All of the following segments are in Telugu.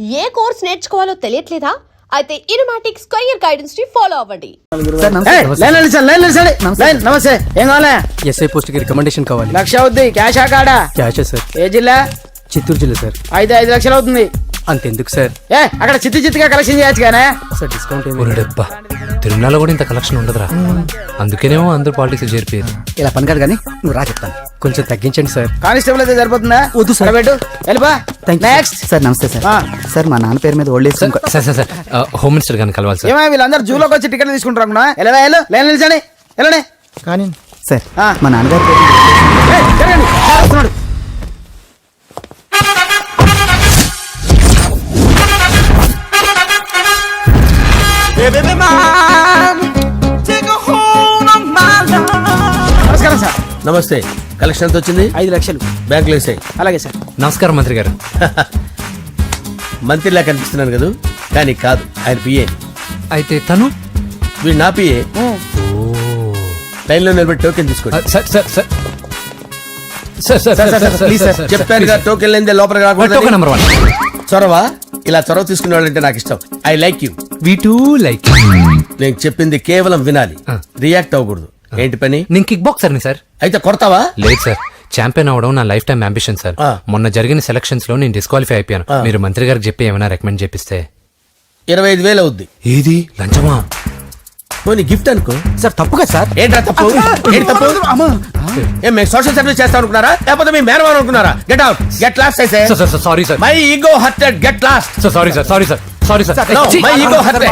ఏ కోర్స్ నేర్చుకోవాలో తెలియట్లేదా? అయితే ఇనుమాటిక్ స్క్వేర్ గైడెన్స్ ని ఫాలో అవ్వండి. నమస్తే. ఏం కావాలా? ఎస్ఐ పోస్ట్ కి రికమెండేషన్ కావాలి. 1,00,000 అవుద్ది. క్యాషా కాడా? క్యాషే సార్. ఏ జిల్లా? చిత్తూరు జిల్లా సార్. 5 లక్షలు అవుతుంది. అంతెందుకు సార్? అక్కడ చిత్తుగా కలెక్షన్ చేయొచ్చు కానీ సార్ డిస్కౌంట్ డబ్బా తిరుమలలో కూడా ఇంత కలెక్షన్ ఉండదురా. అందుకేనేమో అందరూ పాలిటిక్స్ చేరిపోయారు. ఇలా పని కాదు కానీ నువ్వు రా చెప్తాను. కొంచెం తగ్గించండి సార్. కానిస్టేబుల్ అయితే సరిపోతుందా? వద్దు సార్. పెట్టు వెళ్ళిపా. Next sir. నమస్తే సార్. సార్ మా నాన్న పేరు మీద old age sir sir sir home minister గారిని కలవాలి సార్. ఏమో వీళ్ళందరూ జూలోకి వచ్చి టికెట్ తీసుకుంటారు అనుకున్నా. లైన్ నిలిచండి. వెళ్ళండి. కానీ సార్ మా నాన్నగారి పేరు నమస్కారం సార్. నమస్తే. కలెక్షన్ ఎంత వచ్చింది? 5 లక్షలు బ్యాంకులో వేసాయి. అలాగే సార్. నమస్కారం మంత్రి గారు. మంత్రిలా కనిపిస్తున్నాను కదా, కానీ కాదు, ఆయన పిఏ. అయితే తను వీడు నా పిఏ. లైన్ లో నిలబెట్టి టోకెన్ తీసుకోండి. Sir sir sir please sir, చెప్పాను కదా టోకెన్ లేనిదే లోపలికి రాకూడదు. Token number 1. చొరవ ఇలా చొరవ తీసుకునే వాళ్ళంటే నాకు ఇష్టం. I like you. We two like. నేను చెప్పింది కేవలం వినాలి, రియాక్ట్ అవ్వకూడదు. ఏంటి పని? నేను కిక్ బాక్సర్ ని సార్. అయితే కొడతావా? లేదు సార్, ఛాంపియన్ అవడం నా లైఫ్ టైం అంబిషన్ సార్. మొన్న జరిగిన సెలక్షన్స్ లో నేను డిస్క్వాలిఫై అయిపోయాను. మీరు మంత్రి గారికి చెప్పి ఏమైనా రికమెండ్ చేపిస్తే. 25,000 అవుద్ది. ఏది లంచమా? పోనీ గిఫ్ట్ అనుకో. సార్. తప్పుగా సార్. ఏంట్రా తప్పు? ఏంటి తప్పు? ఏం మేము సోషల్ సర్వీస్ చేస్తాం అనుకున్నారా, లేకపోతే మీ మేనమాన్ అనుకున్నారా? Get out, get lost. అయితే sorry sir. My ego hurted, get lost. Sorry sir. Sorry sir. Sorry sir. My ego hurted.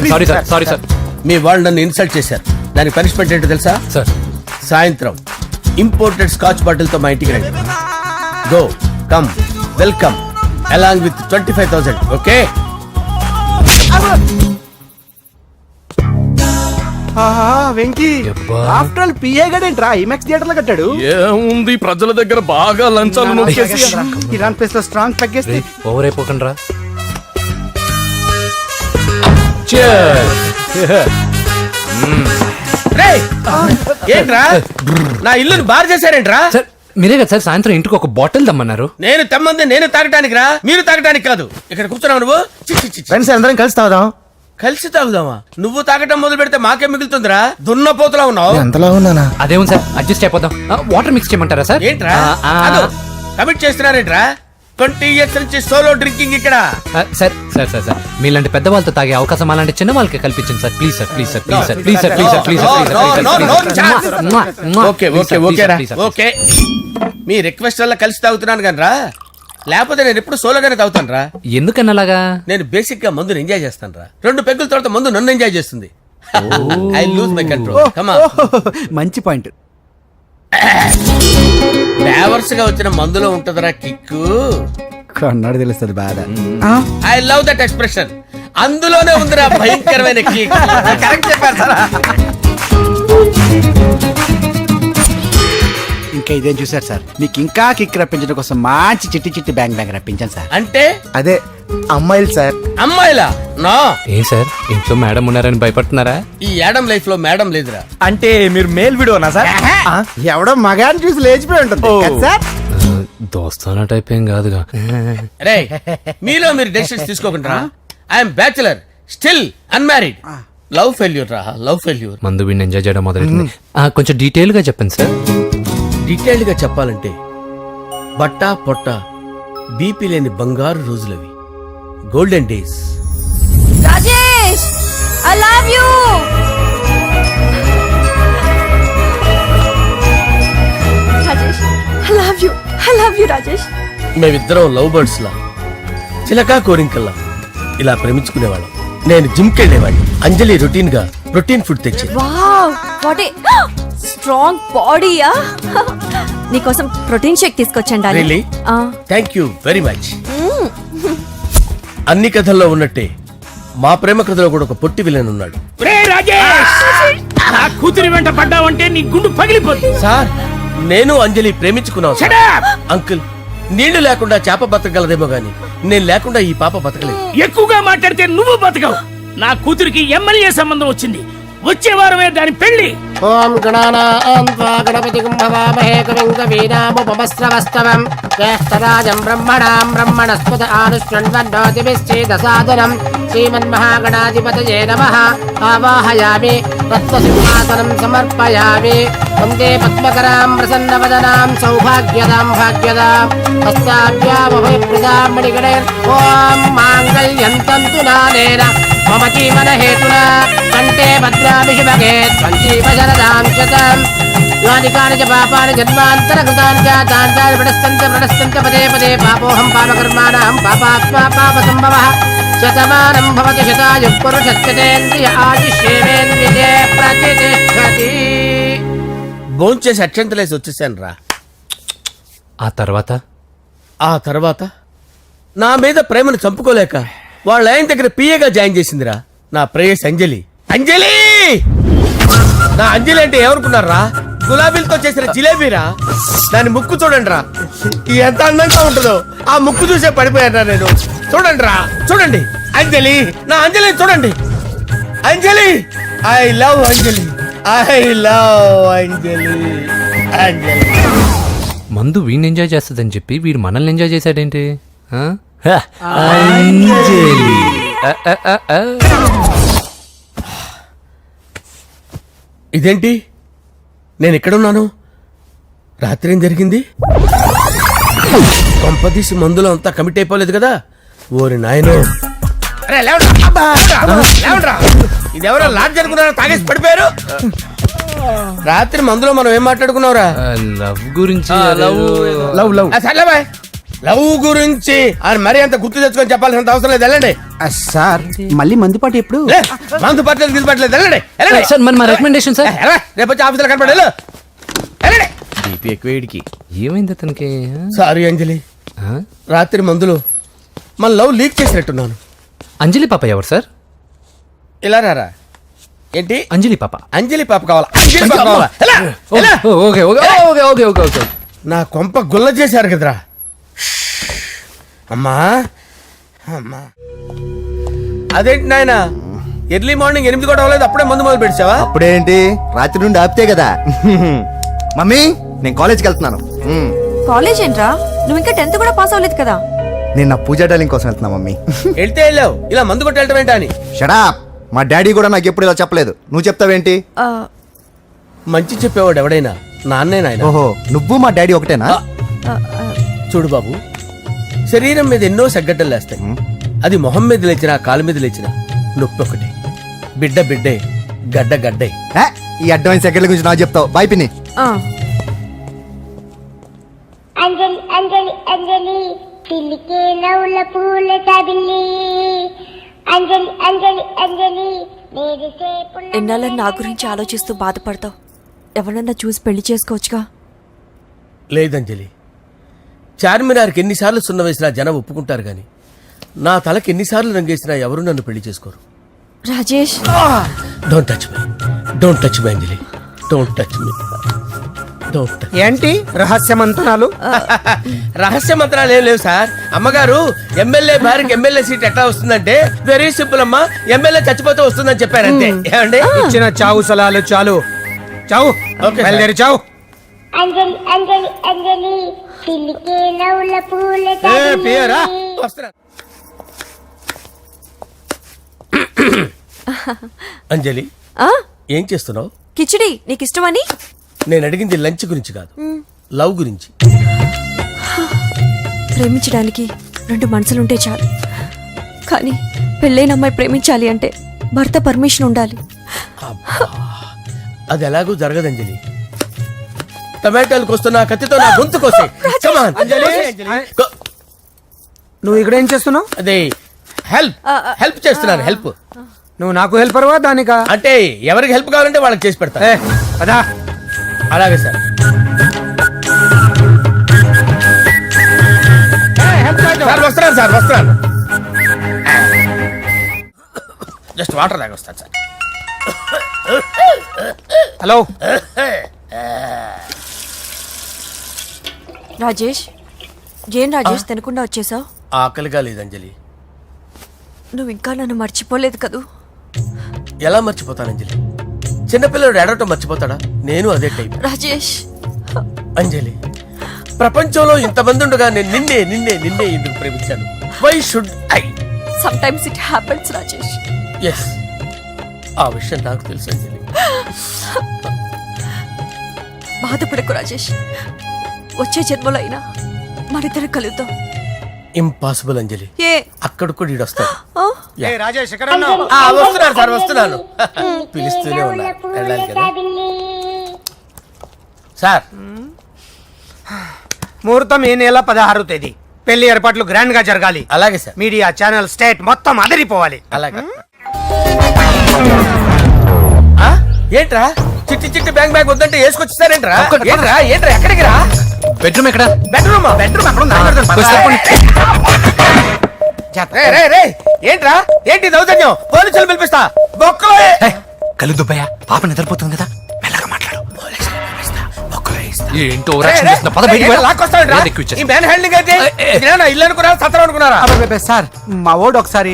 Sorry sir. Sorry sir. మీ వాళ్ళు నన్ను ఇన్సల్ట్ చేశారు. దానికి పనిష్మెంట్ ఏంటో తెలుసా? సార్ సాయంత్రం ఇంపోర్టెడ్ స్కాచ్ బాటిల్ తో మా ఇంటికి రండి. Go come welcome along with 25,000. Okay? Venky after all PA గడేంట్రా ఇమెక్స్ థియేటర్ లో కట్టాడు. ఏముంది, ప్రజల దగ్గర బాగా లంచాలు నొక్కేసి ఇరాన్ ప్లేస్ లో స్ట్రాంగ్ తగ్గేస్తే ఓవర్ అయిపోకండి రా. ఏంట్రా నా ఇల్లుని బార్ చేశారేంట్రా? సార్ మీరే కదా సార్ సాయంత్రం ఇంటికి ఒక బాటిల్ దమ్మన్నారు. నేను తెమ్మంది నేను తాగటానికి రా, మీరు తాగటానికి కాదు. ఇక్కడ కూర్చున్నావు నువ్వు. ఫ్రెండ్స్ అందరం కలిసి తాగుదాం. కలిసి తాగుదామా? నువ్వు తాగటం మొదలు పెడితే మాకే మిగులుతుందిరా. దున్నపోతులా ఉన్నావు. ఎంతలా ఉన్నానా? అదేం సార్, అడ్జస్ట్ అయిపోదాం. వాటర్ మిక్స్ చేయమంటారా సార్? ఏంట్రా కమిట్ చేస్తున్నారేంట్రా? 20 years నుంచి సోలో డ్రింకింగ్ ఇక్కడ. సార్ సార్ సార్ సార్ మీలాంటి పెద్ద వాళ్ళతో తాగే అవకాశం అలాంటి చిన్న వాళ్ళకి కల్పించండి sir. Please sir. Please sir. Please sir. Please sir. Please sir. Please okay okay okay రా. ఓకే మీ రిక్వెస్ట్ వల్ల కలిసి తాగుతున్నాను కానీ రా, లేకపోతే నేను ఎప్పుడు సోలోగానే తాగుతాను రా. ఎందుకన్నా అలాగా? నేను బేసిక్ గా మందుని ఎంజాయ్ చేస్తాను రా. 2 పెగ్గుల తర్వాత మందు నన్ను ఎంజాయ్ చేస్తుంది. I lose my control. Come on. మంచి పాయింట్. ఫ్లేవర్స్ గా వచ్చిన మందులో ఉంటదరా కిక్కు. కన్నాడు తెలుస్తుంది బాధ. I love that expression. అందులోనే ఉందిరా భయంకరమైన కిక్. కరెక్ట్ చెప్పారు సార్. ఇంకా ఇదేం చూసారు సార్, మీకు ఇంకా కిక్ రప్పించడం కోసం మంచి చిట్టి చిట్టి బ్యాంగ్ బ్యాంగ్ రప్పించాను సార్. అంటే అదే అమ్మాయిలు సార్. అమ్మాయిలా? నా ఏం సార్ ఇంట్లో మేడం ఉన్నారని భయపడుతున్నారా? ఈ యాడమ్ లైఫ్ లో మేడం లేదురా. అంటే మీరు మేల్ వీడియోనా సార్? ఎవడో మగాన్ని చూసి లేచిపోయి ఉంటుంది కదా సార్. దోస్తానా టైప్ ఏం కాదుగా. రే మీలో మీరు డెసిషన్స్ తీసుకోకుండా. I'm bachelor, still unmarried. Love failure రా, లవ్ ఫెయిల్యూర్. మందు వీడిని ఎంజాయ్ చేయడం మొదలైంది. కొంచెం డీటెయిల్ గా చెప్పండి సార్. డీటెయిల్డ్ గా చెప్పాలంటే బట్టా పొట్ట బీపీ లేని బంగారు రోజులవి, golden days. Rajesh, I love you. Rajesh, I love you. I love you Rajesh. మేమిద్దరం లవ్ బర్డ్స్ లా, చిలకా కోరింకల్లా ఇలా ప్రేమించుకునేవాళ్ళం. నేను జిమ్ కెళ్ళేవాడిని. అంజలి రొటీన్ గా ప్రోటీన్ ఫుడ్ తెచ్చేది. వావ్ వాట్ ఏ స్ట్రాంగ్ బాడీయా. నీకోసం ప్రోటీన్ షేక్ తీసుకొచ్చండి. Really? Thank you very much. అన్ని కథల్లో ఉన్నట్టే మా ప్రేమ కథలో కూడా ఒక పొట్టి విలన్ ఉన్నాడు. కూతురి వెంట పడ్డావంటే నీ గుండు పగిలిపోతుంది. సార్ నేను అంజలి ప్రేమించుకున్నాను. అంకుల్, నీళ్లు లేకుండా చేప బతకగలదేమో గాని నేను లేకుండా ఈ పాప బతకలేదు. ఎక్కువగా మాట్లాడితే నువ్వు బతకవు. నా కూతురికి ఎమ్మెల్యే సంబంధం వచ్చింది. వచ్చే వారమే దాని పెళ్లి. ఓం గణానాం త్వా గణపతిం భవామహే కవిం కవీనాముపమస్రవస్తవం జ్యేష్ఠరాజం బ్రహ్మణాం బ్రహ్మణస్పత ఆనుష్ణ్వన్నోతిభిశ్చేదసాదనం శ్రీమన్మహాగణాధిపతయే నమః. ఆవాహయామి తత్వసింహాసనం సమర్పయామి. వందే పద్మకరాం ప్రసన్నవదనాం సౌభాగ్యదాం భాగ్యదాం హస్తాభ్యామభయప్రదాం మణిగణైర్. ఓం మాంగళ్యం తంతు నానేన మమ జీవన హేతునా కంటే భద్రామి శుభగే సంజీవ శరదాం శతం. యాని కాని చ పాపాని జన్మాంతరకృతాని చ తాని ప్రణశ్యంత పదే పదే పాపోహం పాపకర్మాణం పాపాత్మా పాపసంభవః. శతమానం భవతి శతాయుః పురుషస్యేంద్రియ ఆయుష్యేంద్రియే ప్రతిష్టతి. భోంచేసి అక్షంతలేసి వచ్చేసాను రా. ఆ తర్వాత నా మీద ప్రేమను చంపుకోలేక వాళ్ళ ఆయన దగ్గర పిఏగా జాయిన్ చేసిందిరా నా ప్రేయస్ అంజలి. అంజలి నా అంజలి అంటే ఏమనుకున్నారా? గులాబీలతో చేసిన జిలేబీరా. దాని ముక్కు చూడండి రా, ఎంత అందంగా ఉంటుందో. ఆ ముక్కు చూసే పడిపోయారా నేను. చూడండి రా, చూడండి అంజలి, నా అంజలి చూడండి. Anjali, I love Anjali, I love Anjali. Anjali మందు వీడిని ఎంజాయ్ చేస్తుందని చెప్పి వీడు మనల్ని ఎంజాయ్ చేశాడేంటి? ఆ? ఇదేంటి నేను ఎక్కడున్నాను? రాత్రి ఏం జరిగింది? కొంపదీసి మందులో అంతా కమిట్ అయిపోలేదు కదా? ఓరి నాయనో, ఇదెవరో లాడ్జ్ అనుకున్నారా? తాగేసి పడిపోయారు. రాత్రి మందులో మనం ఏం మాట్లాడుకున్నావురా? లవ్ గురించి. సర్లే బాయ్, లవ్ గురించి అని మరీ అంత గుర్తు తెచ్చుకొని చెప్పాల్సినంత అవసరం లేదు. వెళ్ళండి. సార్ మళ్ళీ మందుపాటి ఎప్పుడు? లే, మందు పట్టలేదు గిల్లు పట్టలేదు. వెళ్ళండి, వెళ్ళండి. సార్ మరి మా రికమెండేషన్ సార్. రేపు వచ్చి ఆఫీసులో కనపడి వెళ్ళండి. ఏమైంది అతనికి? సారీ అంజలి, రాత్రి మందులో మన లవ్ లీక్ చేసినట్టున్నాను. అంజలి పాప ఎవరు సార్? ఇలా రారా. ఏంటి? అంజలి పాప. అంజలి పాప కావాలా? అంజలి పాప కావాలా? ఎలా? ఎలా? Okay okay okay okay okay okay. నా కొంప గుల్ల చేశారు కదరా. అమ్మా అమ్మా, అదేంటి నాయన ఎర్లీ మార్నింగ్ 8 కూడా అవ్వలేదు, అప్పుడే మందు మొదలు పెడిచావా? అప్పుడేంటి, రాత్రి నుండి ఆపితే కదా. మమ్మీ నేను కాలేజ్కి వెళ్తున్నాను. కాలేజ్ ఏంట్రా? నువ్వు ఇంకా 10th కూడా పాస్ అవ్వలేదు కదా. నేను నా పూజా డాలింగ్ కోసం వెళ్తున్నా మమ్మీ. వెళ్తే వెళ్ళావు, ఇలా మందు కొట్టి వెళ్ళటం ఏంటా అని. షడాప్, మా డాడీ కూడా నాకు ఎప్పుడు ఇలా చెప్పలేదు. నువ్వు చెప్తావేంటి? ఆ, మంచి చెప్పేవాడు ఎవడైనా నాన్నే నాయన. ఓహో, నువ్వు మా డాడీ ఒకటేనా? ఆ, ఆ, చూడు బాబు, శరీరం మీద ఎన్నో సగ్గడ్డలు లేస్తాయి. అది మొహం మీద లేచినా కాలు మీద లేచినా నొప్పి ఒకటే. బిడ్డ బిడ్డే, గడ్డ గడ్డే. ఏ, ఈ అడ్వాన్స్ సెకండ్ల గురించి నాకు చెప్తావు. బాయ్ పిన్ని. ఆ. అంజలి అంజలి అంజలి పిల్లికే నవ్వుల పూల చబిల్లి. అంజలి అంజలి అంజలి ఎన్నాళ్ళ నా గురించి ఆలోచిస్తూ బాధపడతావు? ఎవరన్నా చూసి పెళ్లి చేసుకోవచ్చుగా. లేదంజలి, చార్మినార్కి ఎన్నిసార్లు సున్న వేసినా జనం ఒప్పుకుంటారు గాని నా తలకి ఎన్నిసార్లు రంగేసినా ఎవరు నన్ను పెళ్లి చేసుకోరు. Rajesh, don't touch me, don't touch me Anjali, don't touch me, don't touch. ఏంటి రహస్య మంతనాలు? రహస్య మంత్రాలు ఏం లేవు సార్. అమ్మగారు ఎమ్మెల్యే భార్యకి ఎమ్మెల్యే సీట్ ఎట్లా వస్తుందంటే వెరీ సింపుల్ అమ్మా, ఎమ్మెల్యే చచ్చిపోతే వస్తుందని చెప్పారు అంతే. ఏమండి? ఇచ్చిన చావు సలాలు చాలు. చావు, బయలుదేరి చావు. అంజలి అంజలి అంజలి పిల్లికే నవ్వుల పూల చబిల్లి. వస్తున్నా. అంజలి, ఆ? ఏం చేస్తున్నావు? కిచిడి నీకు ఇష్టమని. నేను అడిగింది లంచ్ గురించి కాదు, లవ్ గురించి. ప్రేమించడానికి 2 మనసులుంటే చాలు, కానీ పెళ్ళైన అమ్మాయి ప్రేమించాలి అంటే భర్త పర్మిషన్ ఉండాలి. అది ఎలాగూ జరగదంజలి. టమాటాలు కోస్తున్నా కత్తితో నా గొంతు కోసే. Come on, అంజలి. నువ్వు ఇక్కడ ఏం చేస్తున్నావు? అదే హెల్ప్ చేస్తున్నాను. హెల్ప్ నువ్వు నాకు హెల్పర్వా దానికా? అంటే ఎవరికి హెల్ప్ కావాలంటే వాళ్ళకి చేసి పెడతా. అదా అలాగే సార్. సార్ వస్తున్నాను, సార్ వస్తున్నాను. జస్ట్ వాటర్ తాగి వస్తాను సార్. హలో. రాజేష్, ఏం రాజేష్ తినకుండా వచ్చేసావు? ఆకలిగా లేదంజలి. నువ్వు ఇంకా నన్ను మర్చిపోలేదు కదూ? ఎలా మర్చిపోతాను అంజలి? చిన్నపిల్లడు ఏడవటం మర్చిపోతాడా? నేను అదే టైప్. రాజేష్, అంజలి, ప్రపంచంలో ఇంతమంది ఉండగా నేను నిన్నే నిన్నే నిన్నే ఎందుకు ప్రేమించాను? Why should I? Sometimes it happens Rajesh. Yes, ఆ విషయం నాకు తెలుసు అంజలి. బాధపడకు రాజేష్, వచ్చే జన్మలో అయినా మనిద్దరు కలుద్దాం. ఇంపాసిబుల్ అంజలి, ఏ అక్కడ కూడా ఈడు వస్తాడు. ఆ? రాజేష్ ఎక్కడ వస్తున్నాను సార్, వస్తున్నాను. పిలుస్తూనే ఉన్నారు, వెళ్ళాలి కదా సార్. ముహూర్తం ఈ నెల 16వ తేదీ. పెళ్లి ఏర్పాట్లు గ్రాండ్ గా జరగాలి. అలాగే సార్, మీడియా ఛానల్ స్టేట్ మొత్తం అదిరిపోవాలి. అలాగే. ఆ? ఏంట్రా చిట్టి చిట్టి బ్యాంక్ బ్యాంక్ వద్దంటే వేసుకొచ్చేసారేంట్రా? ఏంట్రా ఏంట్రా ఎక్కడికి రా? బెడ్రూమ్ ఎక్కడ? బెడ్రూమ్ బెడ్రూమ్ అక్కడ ఉంది. ఏంట్రా ఏంటి దౌర్జన్యం? పోలీసులు పిలిపిస్తా. బొక్కలో కళ్ళు దుబ్బయ్యా, పాప నిద్రపోతుంది కదా, మెల్లగా మాట్లాడు. ఏంటో ఓవరాక్షన్ చేస్తున్నా. పద బయటికి వెళ్ళు. లేదు, ఎక్కువ ఇచ్చేస్తా. ఈ మ్యాన్ హ్యాండింగ్ అయితే ఇదేనా ఇల్లు అనుకున్నారా, సత్రం అనుకున్నారా? సార్ మా ఓడు ఒకసారి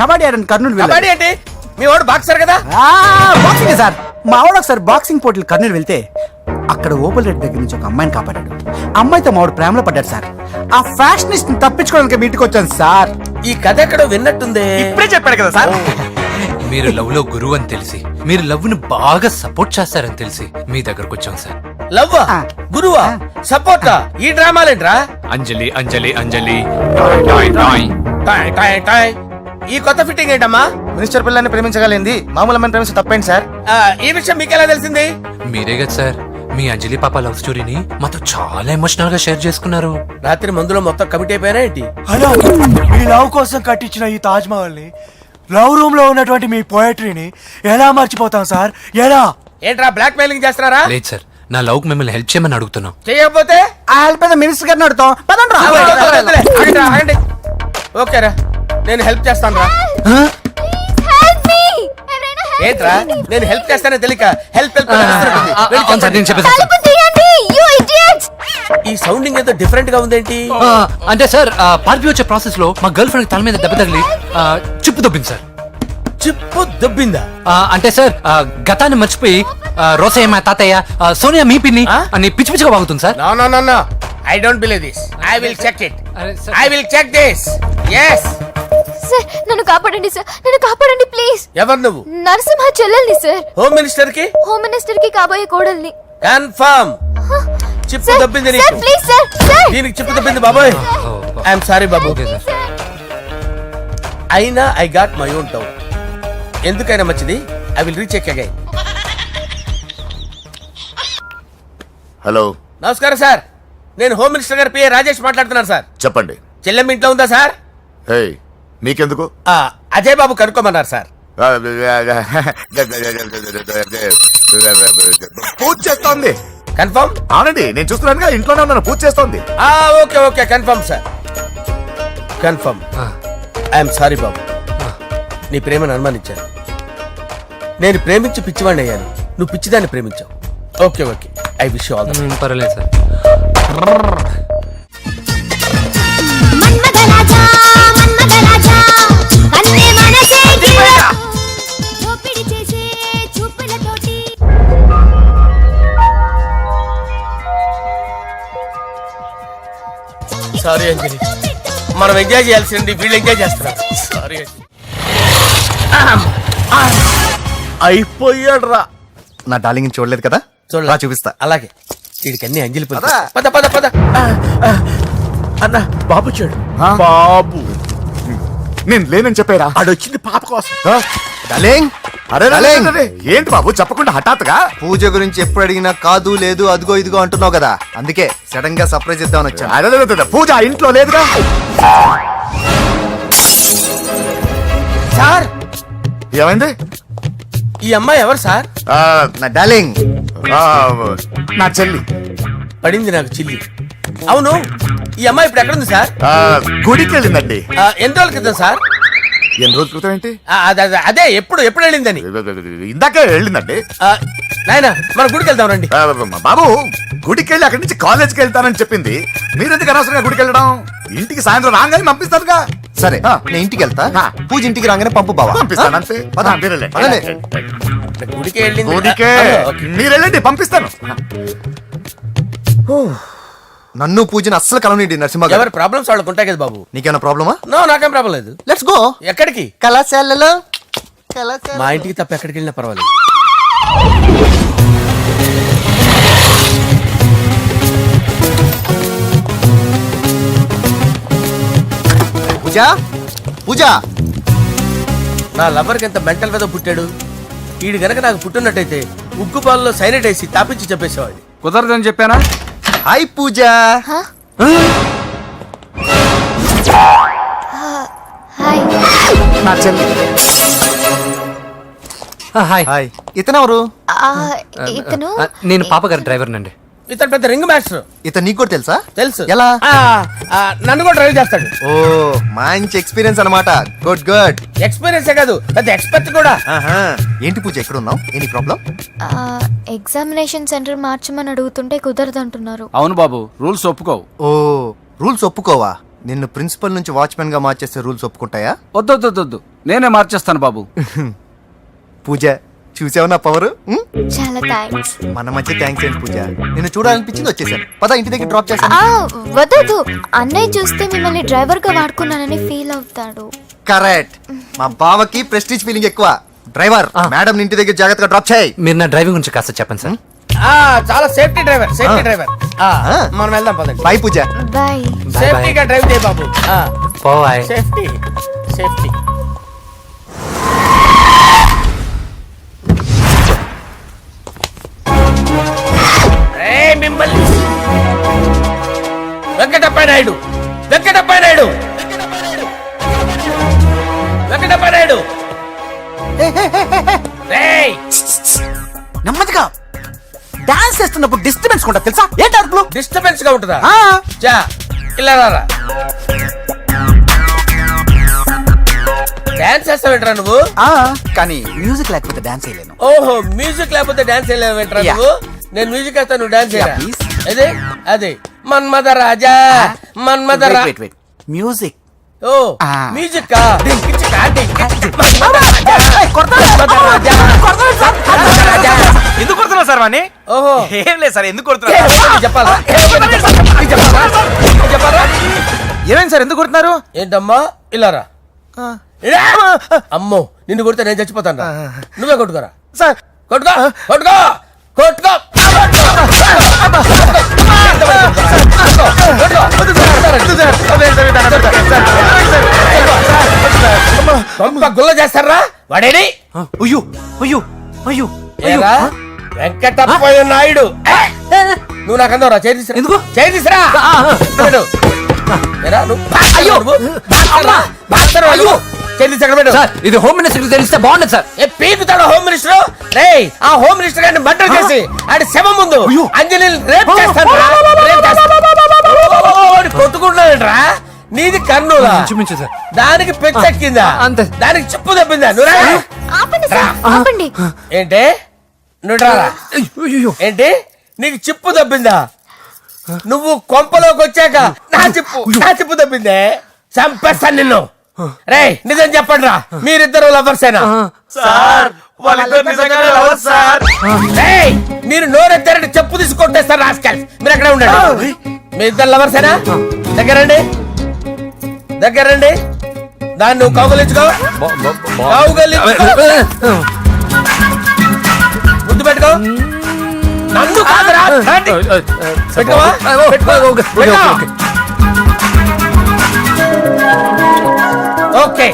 కబడ్డీ ఆడని కర్నూలు కబడ్డీ ఏంటి? మీ వాడు బాక్సర్ కదా? Boxing sir. మా వాడు ఒకసారి బాక్సింగ్ పోటీలు కర్నూలు వెళ్తే అక్కడ ఓపెల్ రెడ్డి దగ్గర నుంచి ఒక అమ్మాయిని కాపాడాడు. అమ్మాయితో మా వాడు ప్రేమలో పడ్డాడు సార్. ఆ ఫ్యాషనిస్ట్ తప్పించుకోవడానికి మీ ఇంటికి వచ్చాను సార్. ఈ కథ ఎక్కడో విన్నట్టుంది. ఇప్పుడే చెప్పాడు కదా సార్. మీరు లవ్ లో గురువు అని తెలిసి, మీరు లవ్ ను బాగా సపోర్ట్ చేస్తారని తెలిసి మీ దగ్గరకు వచ్చాం సార్. లవ్వా, గురువా, సపోర్టా? ఈ డ్రామాలేంట్రా? అంజలి అంజలి అంజలి టాయ్ టాయ్ టాయ్. టాయ్ టాయ్ టాయ్. ఈ కొత్త ఫిట్టింగ్ ఏంటమ్మా? మినిస్టర్ పిల్లని ప్రేమించగలిగింది మామూలు అమ్మని ప్రేమించి తప్పేంటి సార్? ఈ విషయం మీకెలా తెలిసింది? మీరే కదా సార్ మీ అంజలి పాప లవ్ స్టోరీని మాతో చాలా ఎమోషనల్ గా షేర్ చేసుకున్నారు. రాత్రి మందులో మొత్తం కమిటీ అయిపోయినా ఏంటి? హలో, మీ లవ్ కోసం కట్టించిన ఈ తాజ్ మహల్ ని, లవ్ రూమ్ లో ఉన్నటువంటి మీ పోయట్రీని ఎలా మర్చిపోతాం సార్? ఎలా? ఏంట్రా బ్లాక్ మెయిలింగ్ చేస్తున్నారా? లేదు సార్, నా లవ్ కు మిమ్మల్ని హెల్ప్ చేయమని అడుగుతున్నాం. చేయకపోతే ఆ హెల్ప్ అయితే మినిస్టర్ గారిని అడుగుతాం. పదండి రా. ఆగండి. ఓకేరా, నేను హెల్ప్ చేస్తాను రా. ఏంట్రా నేను హెల్ప్ చేస్తానే తెలియక హెల్ప్ హెల్ప్ అవును సార్, నేను చెప్పేసి ఈ సౌండింగ్ ఏదో డిఫరెంట్ గా ఉందేంటి? అంటే సార్ పార్టీ వచ్చే ప్రాసెస్ లో మా గర్ల్ ఫ్రెండ్ తల మీద దెబ్బ తగిలి చిప్పు దొబ్బింది సార్. చిప్పు దొబ్బిందా? అంటే సార్ గతాన్ని మర్చిపోయి రోసయ్య మా తాతయ్య, సోనియా మీ పిన్ని అని పిచ్చి పిచ్చిగా బాగుతుంది sir. No I don't believe this. I will check it. అరే sir. I will check this. yes sir నన్ను కాపాడండి సార్, నన్ను కాపాడండి ప్లీజ్. ఎవరు నువ్వు? నరసింహ చెల్లెల్ని సార్, హోమ్ మినిస్టర్ కి హోమ్ మినిస్టర్ కి కాబోయే కోడల్ని. కన్ఫర్మ్ చిప్పు సార్, దొబ్బింది సార్ నీకు. Please sir, sir. దీనికి చిప్పు దొబ్బింది బాబోయ్. ఐఎమ్ సారీ బాబు. Okay sir. అయినా I got my own town. ఎందుకైనా మంచిది, I will recheck again. Hello, నమస్కారం సార్, నేను హోమ్ మినిస్టర్ గారి పిఏ రాజేష్ మాట్లాడుతున్నాను సార్. చెప్పండి. చెల్లెమ్మ ఇంట్లో ఉందా సార్? హే, మీకెందుకు? అజయ్ బాబు కనుక్కోమన్నారు సార్. పూజ చేస్తోంది. కన్ఫర్మ్? అవునండి, నేను చూస్తున్నానుగా, ఇంట్లోనే ఉన్నాను, పూజ చేస్తోంది. Okay okay, confirm sir, confirm. I'm sorry బాబు, నీ ప్రేమను అనుమానించాను. నేను ప్రేమించి పిచ్చివాడిని అయ్యాను, నువ్వు పిచ్చిదాన్ని ప్రేమించావు. Okay okay, I wish you all the best. పర్వాలేదు సార్. సారీ అంజలి, మనం ఎంజాయ్ చేయాల్సింది వీళ్ళు ఎంజాయ్ చేస్తున్నారు. సారీ అంజలి. అయిపోయాడు రా. నా డార్లింగ్ చూడలేదు కదా, చూడలే. చూపిస్తా. అలాగే, వీడికి అన్ని అంజలి పద పద పద పద. అన్న బాబు చూడు. బాబు, నేను లేనని చెప్పారా? ఆడొచ్చింది పాప కోసం. డార్లింగ్, అరే డార్లింగ్, ఏంటి బాబు చెప్పకుండా హఠాత్తుగా? పూజ గురించి ఎప్పుడు అడిగినా కాదు లేదు అదిగో ఇదిగో అంటున్నావు కదా, అందుకే సడన్ గా సర్ప్రైజ్ ఇద్దామని వచ్చాను. అరే, పూజ ఆ ఇంట్లో లేదుగా. సార్, ఏమైంది? ఈ అమ్మాయి ఎవరు సార్? నా డార్లింగ్, నా చెల్లి. పడింది నాకు చిల్లి. అవును, ఈ అమ్మాయి ఇప్పుడు ఎక్కడుంది సార్? గుడికి వెళ్ళిందండి. ఎన్ని రోజుల క్రితం సార్? ఎన్ని రోజుల క్రితం ఏంటి? అదే ఎప్పుడు వెళ్ళిందని. ఇందాకే వెళ్ళిందండి. నాయన మన గుడికి వెళ్దాం రండి. బాబు, గుడికి వెళ్ళి అక్కడి నుంచి కాలేజ్కి వెళ్తానని చెప్పింది. మీరెందుకు అనవసరంగా గుడికి వెళ్ళడం? ఇంటికి సాయంత్రం రాగానే పంపిస్తారుగా. సరే నేను ఇంటికి వెళ్తా. పూజ ఇంటికి రాగానే పంపు బావా. పంపిస్తాను అంతే. పద. మీరే వెళ్ళండి. పదండి. గుడికి వెళ్ళింది గుడికే ఓకే. మీరు వెళ్ళండి పంపిస్తాను. నన్ను పూజని అస్సలు కలవనీయండి నరసింహ గారు. ఎవరి ప్రాబ్లమ్స్ వాళ్ళకు ఉంటాయి కదా బాబు. నీకేమైనా ప్రాబ్లమా? నో, నాకేం ప్రాబ్లం లేదు. Let's go. ఎక్కడికి? కళాశాలలో మా ఇంటికి తప్ప ఎక్కడికి వెళ్ళినా పర్వాలేదు. పూజ పూజ నా లవర్కి ఎంత మెంటల్ మీద పుట్టాడు. వీడు గనక నాకు పుట్టినట్టయితే ఉగ్గు పాలలో సైనట్ వేసి తాపించి చెప్పేసేవాడిని. కుదరదని చెప్పానా? హాయ్ పూజ. హాయ్. నా చెల్లి. Hi hi. ఇతనెవరు? ఇతను నేను పాప గారి డ్రైవర్ నండి. ఇతను పెద్ద రింగ్ మాస్టర్. ఇతను నీకు కూడా తెలుసా? తెలుసు. ఎలా? నన్ను కూడా డ్రైవ్ చేస్తాడు. ఓ మంచి ఎక్స్పీరియన్స్ అన్నమాట. Good good. ఎక్స్పీరియన్సే కాదు, పెద్ద ఎక్స్పర్ట్ కూడా. ఏంటి పూజ ఎక్కడ ఉన్నావు? Any problem? ఎగ్జామినేషన్ సెంటర్ మార్చమని అడుగుతుంటే కుదరదంటున్నారు. అవును బాబు, రూల్స్ ఒప్పుకోవు. ఓ రూల్స్ ఒప్పుకోవా? నిన్ను ప్రిన్సిపల్ నుంచి వాచ్మెన్ గా మార్చేస్తే రూల్స్ ఒప్పుకుంటాయా? వద్దు నేనే మార్చేస్తాను బాబు. పూజ చూసావు నా పవర్? చాలా థ్యాంక్స్. మన మధ్య థ్యాంక్స్ ఏంటి పూజ. నిన్ను చూడాలనిపించింది వచ్చేసాను. పద ఇంటి దగ్గర డ్రాప్ చేశాను. వద్దు, అన్నయ్య చూస్తే మిమ్మల్ని డ్రైవర్ గా వాడుకున్నానని ఫీల్ అవుతాడు. కరెక్ట్. మా బావకి ప్రెస్టీజ్ ఫీలింగ్ ఎక్కువ. డ్రైవర్ మేడం ఇంటి దగ్గర జాగ్రత్తగా డ్రాప్ చేయి. మీరు నా డ్రైవింగ్ గురించి కాస్త చెప్పండి సార్. చాలా సేఫ్టీ డ్రైవర్. మనం వెళ్దాం పదండి. బాయ్ పూజ. బాయ్. సేఫ్టీగా డ్రైవ్ చేయి బాబు. పోవాయ్. Safety safety. మిమ్మల్ని వెంకటప్ప నాయుడు నెమ్మదిగా డాన్స్ చేస్తున్నప్పుడు డిస్టర్బెన్స్ కూడా తెలుసా? ఏంటి అరుపులు? డిస్టర్బెన్స్ గా ఉంటుందా? ఆ, చా ఇలా రారా. డాన్స్ చేస్తావేంట్రా నువ్వు? ఆ, కానీ మ్యూజిక్ లేకపోతే డాన్స్ చేయలేను. ఓహో, మ్యూజిక్ లేకపోతే డాన్స్ చేయలేవేంట్రా Yeah. నువ్వు? నేను మ్యూజిక్ వేస్తా, నువ్వు డాన్స్ చేయరా? Yeah, please. అదే మన్మద రాజా మన్మద రా. Wait. మ్యూజిక్. ఓ Ah. మ్యూజిక్ కా మన్మద రాజా. ఎందుకు కొడుతున్నా సార్ వాణ్ణి? ఓహో ఏం లేదు సార్, ఎందుకు కొడుతున్నా? చెప్పాలా? చెప్పాలా? ఏమైంది సార్, ఎందుకు కొడుతున్నారు? ఏంటమ్మా ఇలా రా. ఇలా. అమ్మో నిన్ను కొడితే నేను చచ్చిపోతాను రా. నువ్వే కొట్టుకోరా. సార్ కొట్టుకో. గుల్ల చేస్తారా వాడేడి? అయ్యో ఏరా వెంకటప్పయ్య నాయుడు. నువ్వు నాకు అందరా చేతిరా. ఎందుకు చేతిరా? ఇది హోమ్ మినిస్టర్ తెలిస్తే బాగుండదు సార్. పీకుతాడు హోమ్ మినిస్టర్. రే ఆ హోమ్ మినిస్టర్ గారిని మర్డర్ చేసి ఆడి శవం ముందు అంజలి రేప్ చేస్తాను. కొట్టుకుంటున్నాడంట్రా. నీది కర్నూలా? చూపించు సార్. దానికి పెచ్చెక్కిందా? అంతే. దానికి చెప్పు తప్పిందా? నువ్వు ఆపండి సార్, ఆపండి. ఏంటి నువ్వు రారా. ఏంటి నీకు చిప్పు తప్పిందా? నువ్వు కొంపలోకి వచ్చాక నా చిప్పు తప్పిందే. చంపేస్తాను నిన్ను. రే నిజం చెప్పండి రా, మీరిద్దరు లవర్సేనా? మీరు నోరెత్తారంటే చెప్పు తీసి కొట్టేస్తారు రాస్కల్స్. మీరు ఎక్కడ ఉండండి. మీ ఇద్దరు లవర్సేనా? దగ్గరండి. దాన్ని నువ్వు కౌగలించుకో. ముద్దు పెట్టుకో. నన్ను కాదురా. పెట్టుకోవా? Okay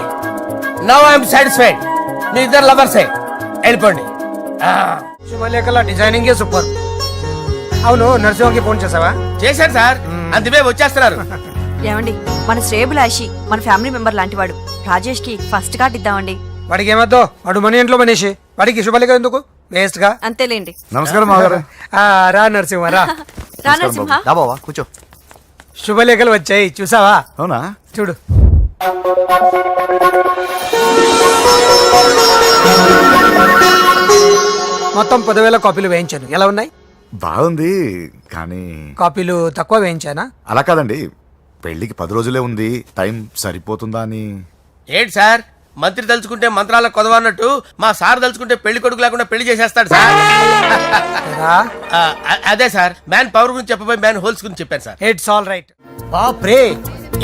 now I'm satisfied. మీ ఇద్దరు లవర్సే, వెళ్ళిపోండి. శుభలేఖల డిజైనింగ్ సూపర్. అవును, నరసింహకి ఫోన్ చేసావా? చేశాను సార్, అందుకే వచ్చేస్తున్నారు. ఏమండి, మన శ్రేయబులాషి మన ఫ్యామిలీ మెంబర్ లాంటి వాడు. రాజేష్ కి ఫస్ట్ కార్డ్ ఇద్దామండి. వాడికి ఏమద్దో, వాడు మన ఇంట్లో మనిషి. వాడికి శుభలేఖ ఎందుకు? వేస్ట్ గా. అంతేలేండి. నమస్కారం మామగారు. రా నరసింహ రా. రా నరసింహ. బాబా కూర్చో. శుభలేఖలు వచ్చాయి, చూసావా? అవునా? చూడు. మొత్తం 10,000 కాపీలు వేయించాను. ఎలా ఉన్నాయి? బాగుంది, కానీ కాపీలు తక్కువ వేయించానా? అలా కాదండి, పెళ్లికి 10 రోజులే ఉంది, టైం సరిపోతుందా అని. ఏంటి సార్ మంత్రి తలుచుకుంటే మంత్రాలకు కొదవన్నట్టు మా సార్ తలుచుకుంటే పెళ్లి కొడుకు లేకుండా పెళ్లి చేసేస్తాడు సార్. అదే సార్, మ్యాన్ పవర్ గురించి చెప్పబోయి మ్యాన్ హోల్స్ గురించి చెప్పాను సార్. It's all right. బాప్రే,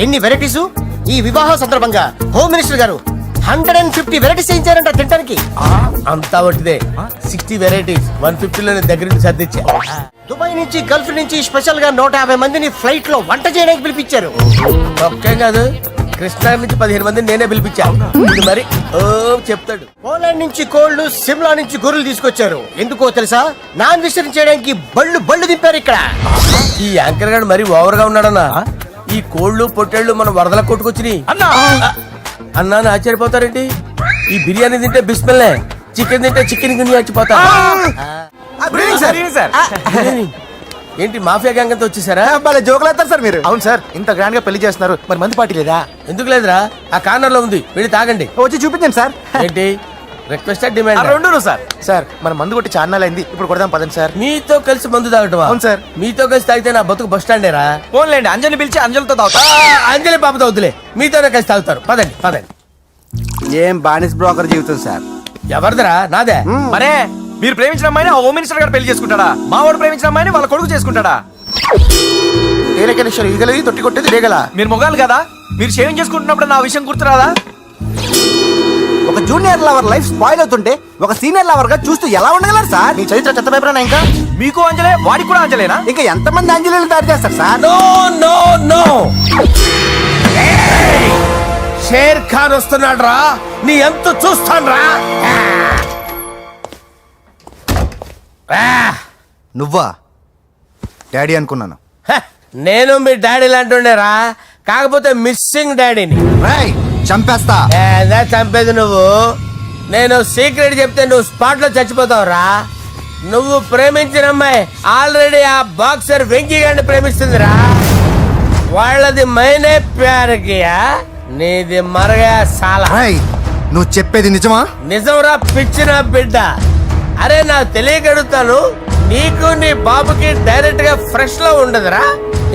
ఎన్ని వెరైటీస్! ఈ వివాహ సందర్భంగా హోమ్ మినిస్టర్ గారు 150 వెరైటీస్ చేయించారంట తినడానికి. అంతా ఒకటిదే, 60 వెరైటీస్ 150లోనే దగ్గర నుంచి సర్దిచ్చా. దుబాయ్ నుంచి గల్ఫ్ నుంచి స్పెషల్ గా 150 మందిని ఫ్లైట్ లో వంట చేయడానికి పిలిపించారు. ఒక్కేం కాదు, కృష్ణా నుంచి 15 మందిని నేనే పిలిపించాను. ఇది మరి ఓ చెప్తాడు. పోలాండ్ నుంచి కోళ్లు, సిమ్లా నుంచి గొర్రెలు తీసుకొచ్చారు. ఎందుకో తెలుసా? నాన్ వెజిటేరియన్ చేయడానికి బళ్ళు దింపారు ఇక్కడ. ఈ యాంకర్ గారు మరి ఓవర్ గా ఉన్నాడన్నా. ఈ కోళ్లు పొట్టేళ్లు మన వరదల కొట్టుకొచ్చినాయి అన్నా ఆశ్చర్యపోతారేంటి? ఈ బిర్యానీ తింటే బిస్మిల్లే, చికెన్ తింటే చికెన్ గిన్నె చచ్చిపోతా. ఏంటి మాఫియా గ్యాంగ్ అంతా వచ్చేసారా? జోకులు వేస్తారు సార్ మీరు. అవును సార్, ఇంత గ్రాండ్ గా పెళ్లి చేస్తున్నారు, మరి మంది పార్టీ లేదా? ఎందుకు లేదురా, ఆ కార్నర్ లో ఉంది, వెళ్ళి తాగండి. వచ్చి చూపించండి సార్. ఏంటి రిక్వెస్ట్ డిమాండ్? రెండు సార్. సార్ మన మందు కొట్టి చాన్నాలు అయింది, ఇప్పుడు కొడదాం పదండి సార్. మీతో కలిసి మందు తాగటమా? అవును సార్. మీతో కలిసి తాగితే నా బతుకు బస్ స్టాండేరా? ఫోన్లేండి, అంజలి పిలిచి అంజలితో తాగుతా. అంజలి పాపతో వద్దులే, మీతోనే కలిసి తాగుతారు. పదండి పదండి. ఏం బానిస్ బ్రోకర్ జీవితం సార్. ఎవరిదిరా? నాదే. మరే మీరు ప్రేమించిన అమ్మాయిని ఆ హోమ్ మినిస్టర్ గారు పెళ్లి చేసుకుంటాడా? మావాడు ప్రేమించిన అమ్మాయిని వాళ్ళ కొడుకు చేసుకుంటాడా? ఏలకేశ్వరి ఈగలది తొట్టి కొట్టేది రేగల. మీరు మొగాలు కదా, మీరు షేవింగ్ చేసుకుంటున్నప్పుడు నా విషయం గుర్తురాదా? ఒక జూనియర్ లవర్ లైఫ్ స్పాయిల్ అవుతుంటే ఒక సీనియర్ లవర్ గా చూస్తూ ఎలా ఉండగలరు సార్? మీ చరిత్ర చెత్త పేపరేనా ఇంకా? మీకు అంజలే, వాడికి కూడా అంజలేనా? ఇంకా ఎంతమంది అంజలీలు తయారు చేస్తారు sir? No no no, Sher Khan వస్తున్నాడు రా, నీ ఎంత చూస్తాను రా. నువ్వా? డాడీ అనుకున్నాను. నేను మీ డాడీ లాంటి రా, కాకపోతే మిస్సింగ్ డాడీని. చంపేస్తా. చంపేది నువ్వు. నేను సీక్రెట్ చెప్తే నువ్వు స్పాట్ లో చచ్చిపోతావు రా. నువ్వు ప్రేమించిన అమ్మాయి ఆల్రెడీ ఆ బాక్సర్ వెంకీ గారిని ప్రేమిస్తుందిరా. వాళ్ళది మైనే ప్యార్ కియా, నీది మరగా సాలా. నువ్వు చెప్పేది నిజమా? నిజంరా పిచ్చిన బిడ్డ. అరే నాకు తెలియక అడుగుతాను, నీకు నీ బాబుకి డైరెక్ట్ గా ఫ్రెష్ లో ఉండదురా.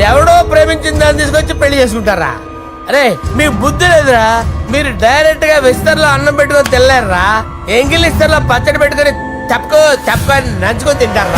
ఎవడో ప్రేమించిన దాన్ని తీసుకొచ్చి పెళ్లి చేసుకుంటారా? అరే మీకు బుద్ధి లేదురా. మీరు డైరెక్ట్ గా విస్తర్లో అన్నం పెట్టుకొని తెల్లారా, ఎంగిల్ ఇస్తర్లో పచ్చడి పెట్టుకొని తప్పుకో నంచుకొని తింటారా.